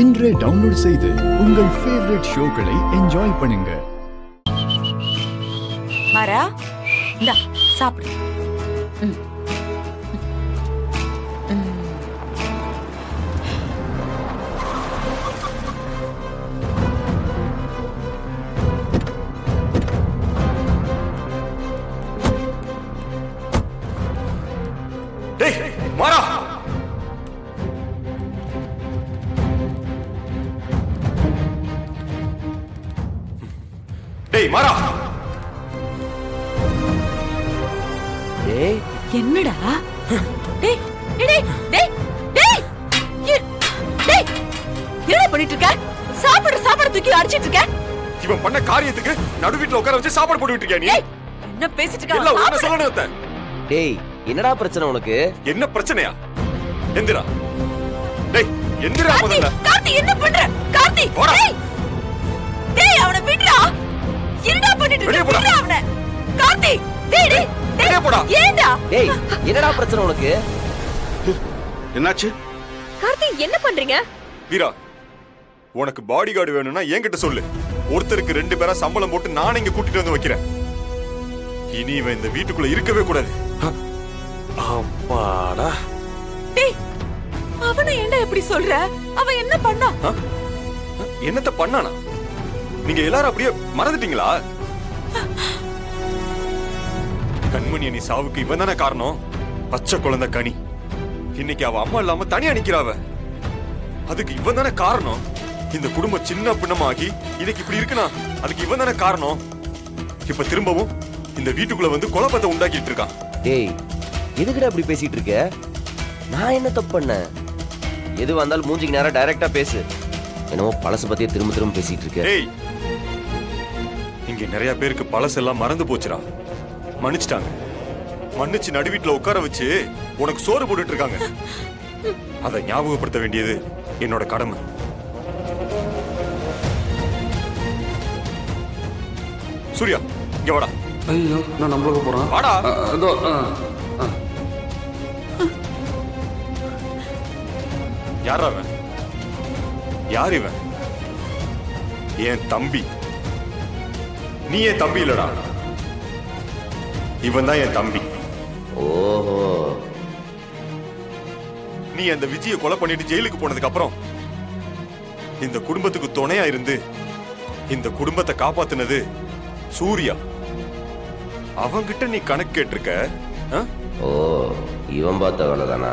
இன்றே டவுன்லோட் செய்து உங்கள் ஃபேவரட் ஷோக்களை என்ஜாய் பண்ணுங்க. மாறா, இந்தா சாப்பிடு. டேய் மாறா, டேய் மாறா, டேய் என்னடா? டேய் டேய் டேய் டேய் டேய் என்ன பண்ணிட்டு இருக்க? சாப்பாடு தூக்கி அடிச்சிட்டு இருக்க. இவன் பண்ண காரியத்துக்கு நடு வீட்ல உட்கார வச்சு சாப்பாடு போட்டுட்டு இருக்கியா நீ? என்ன பேசிட்டு இருக்க? எல்லாம் உன்ன சொல்லணும் அத்தை. டேய் என்னடா பிரச்சனை உனக்கு? என்ன பிரச்சனையா? எந்திரா. டேய் எந்திரா முதல்ல. கார்த்தி என்ன பண்ற? கார்த்தி டேய் டேய் அவனை விடுடா. என்னடா பண்ணிட்டு இருக்க? விடுடா அவனை. கார்த்தி டேய் டேய் வெளிய போடா. ஏண்டா? டேய் என்னடா பிரச்சனை உனக்கு? என்னாச்சு? கார்த்தி என்ன பண்றீங்க? வீரா, உனக்கு பாடி கார்டு வேணும்னா என்கிட்ட சொல்லு. ஒருத்தருக்கு 2 பேரா சம்பளம் போட்டு நான் இங்க கூட்டிட்டு வந்து வைக்கிறேன். இனி இவன் இந்த வீட்டுக்குள்ள இருக்கவே கூடாது. அப்பாடா. டேய் அவனை ஏன்டா இப்படி சொல்ற? அவன் என்ன பண்ணா? என்னத்த பண்ணானா? நீங்க எல்லாரும் அப்படியே மறந்துட்டீங்களா? கண்மணி நீ சாவுக்கு இவன் தானே காரணம். பச்சை குழந்தை கனி இன்னைக்கு அவ அம்மா இல்லாம தனியா நிக்கிறாவ. அதுக்கு இவன் தானே காரணம். இந்த குடும்பம் சின்ன பின்னமாகி இன்னைக்கு இப்படி இருக்குனா அதுக்கு இவன் தானே காரணம். இப்ப திரும்பவும் இந்த வீட்டுக்குள்ள வந்து குழப்பத்தை உண்டாக்கிட்டு இருக்கான். டேய் எதுக்குடா இப்படி பேசிட்டு இருக்க? நான் என்ன தப்பு பண்ணேன்? எது வந்தாலும் மூஞ்சிக்கு நேரா டைரக்டா பேசு. என்னமோ பழச பத்தியே திரும்ப திரும்ப பேசிட்டு இருக்க. டேய் இங்க நிறைய பேருக்கு பழசெல்லாம் மறந்து போச்சுடா. மன்னிச்சிட்டாங்க. மன்னிச்சு நடு வீட்டுல உட்கார வச்சு உனக்கு சோறு போட்டுட்டு இருக்காங்க. அதை ஞாபகப்படுத்த வேண்டியது என்னோட கடமை. சூர்யா இங்க வாடா. ஐயோ நான் நம்மளுக்கு போறேன். வாடா. இதோ யாரா அவன்? யார் இவன்? என் தம்பி. நீ என் தம்பி இல்லடா. இவன் தான் என் தம்பி. ஓஹோ. நீ அந்த விஜயை கொலை பண்ணிட்டு ஜெயிலுக்கு போனதுக்கு அப்புறம் இந்த குடும்பத்துக்கு துணையா இருந்து இந்த குடும்பத்தை காப்பாத்துனது சூர்யா. அவங்கிட்ட நீ கணக்கு கேட்டிருக்க. ஓ இவன் பார்த்த வேலை தானா?